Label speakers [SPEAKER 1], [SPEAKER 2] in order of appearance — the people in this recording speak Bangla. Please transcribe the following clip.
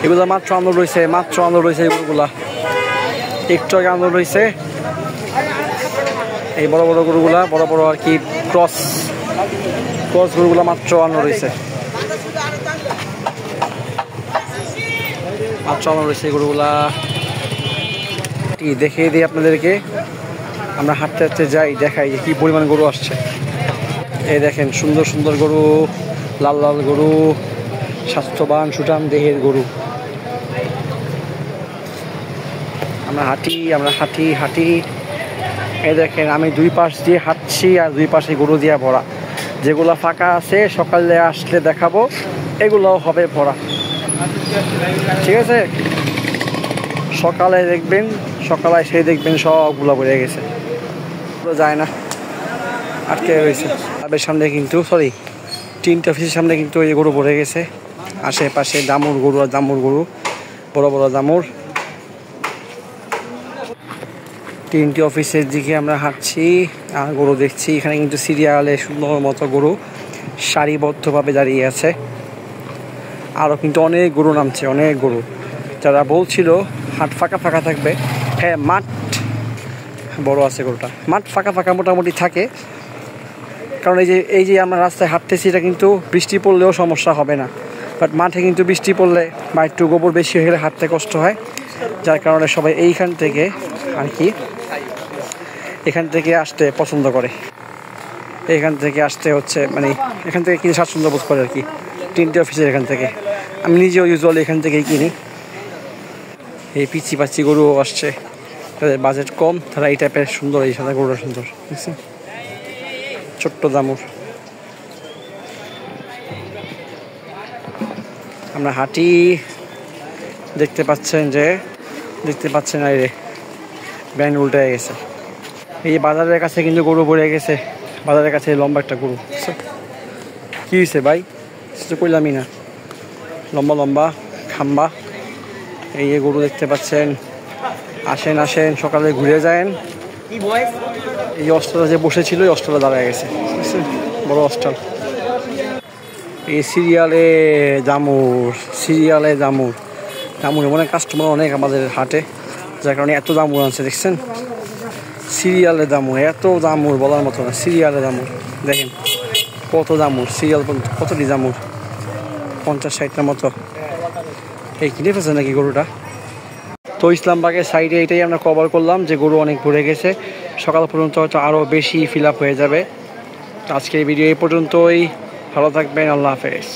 [SPEAKER 1] এগুলো মাত্র আন্দোলন রয়েছে, মাত্র আন্দোলন রয়েছে এগুলোগুলা, একটু আগে আন্দোলন রয়েছে। এই বড় বড় গরুগুলা, বড় বড় আর কি ক্রস গরুগুলা মাত্র আন্দোলন রয়েছে, মাত্র আন্দোলন রয়েছে এই গরুগুলা। দেখিয়ে দিই আপনাদেরকে, আমরা হাঁটতে হাঁটতে যাই, দেখাই যে কী পরিমাণ গরু আসছে। এই দেখেন সুন্দর সুন্দর গরু, লাল লাল গরু, স্বাস্থ্যবান সুঠাম দেহের গরু। আমরা হাঁটি হাঁটি। এই দেখেন আমি দুই পাশ দিয়ে হাঁটছি আর দুই পাশে গরু দিয়ে ভরা। যেগুলো ফাঁকা আছে সকালে আসলে দেখাবো, এগুলোও হবে ভরা, ঠিক আছে? সকালে দেখবেন, সকালে এসে দেখবেন সবগুলো ভরে গেছে, যায় না, আটকে রয়েছে। ক্লাবের সামনে কিন্তু তিনটে অফিসের সামনে কিন্তু এই গরু ভরে গেছে। আশেপাশে দামুর গরু আর দামুর গরু, বড় বড় দামুর। তিনটি অফিসের দিকে আমরা হাঁটছি আর গরু দেখছি। এখানে কিন্তু সিরিয়ালে সুন্দর মতো গরু সারিবদ্ধভাবে দাঁড়িয়ে আছে। আরও কিন্তু অনেক গরু নামছে, অনেক গরু। যারা বলছিল হাট ফাঁকা ফাঁকা থাকবে, হ্যাঁ মাঠ বড় আছে, গরুটা মাঠ ফাঁকা ফাঁকা মোটামুটি থাকে। কারণ এই যে আমরা রাস্তায় হাঁটতেছি, এটা কিন্তু বৃষ্টি পড়লেও সমস্যা হবে না। বাট মাঠে কিন্তু বৃষ্টি পড়লে বা একটু গোবর বেশি হয়ে গেলে হাঁটতে কষ্ট হয়, যার কারণে সবাই এইখান থেকে আর কি এখান থেকে আসতে পছন্দ করে। এখান থেকে আসতে হচ্ছে মানে এখান থেকে কিনে স্বাচ্ছন্দ্য বোধ করে আর কি। তিনটে অফিসের এখান থেকে, আমি নিজেও ইউজুয়ালি এখান থেকেই কিনি। এই পিচি পাচি গরু আসছে, তাদের বাজেট কম, তারা এই টাইপের সুন্দর, এই সাদা গরুটা সুন্দর, বুঝছেন? ছোট্ট দামুর। আমরা হাঁটি, দেখতে পাচ্ছেন আর রে ব্যান্ড উল্টে গেছে। এই বাজারের কাছে কিন্তু গরু ভরে গেছে, বাজারের কাছে লম্বা একটা গরু। কি হয়েছে ভাই? কিছু কইলামই না, লম্বা লম্বা খাম্বা। এই যে গরু দেখতে পাচ্ছেন। আসেন আসেন, সকালে ঘুরে যান। এই অস্ট্রাল যে বসেছিল, এই অস্ট্রালে দাঁড়ায় গেছে, বড় অস্ট্রাল। এই সিরিয়ালে দামুর মানে কাস্টমার অনেক আমাদের হাটে, যার কারণে এত দামুর আনছে, দেখছেন? সিরিয়ালে দামুর, এত দামুর বলার মতো না। সিরিয়ালে দামুর দেখেন কত দামুর, সিরিয়াল পর্যন্ত কতটি দামুর, 50-60টার মতো। এই কিনে ফেলছে নাকি গরুটা? তো ইসলামবাগের সাইডে এটাই আমরা কভার করলাম, যে গরু অনেক ভরে গেছে। সকাল পর্যন্ত হয়তো আরও বেশি ফিল আপ হয়ে যাবে। আজকের ভিডিও এই পর্যন্তই। ভালো থাকবেন, আল্লাহ হাফেজ।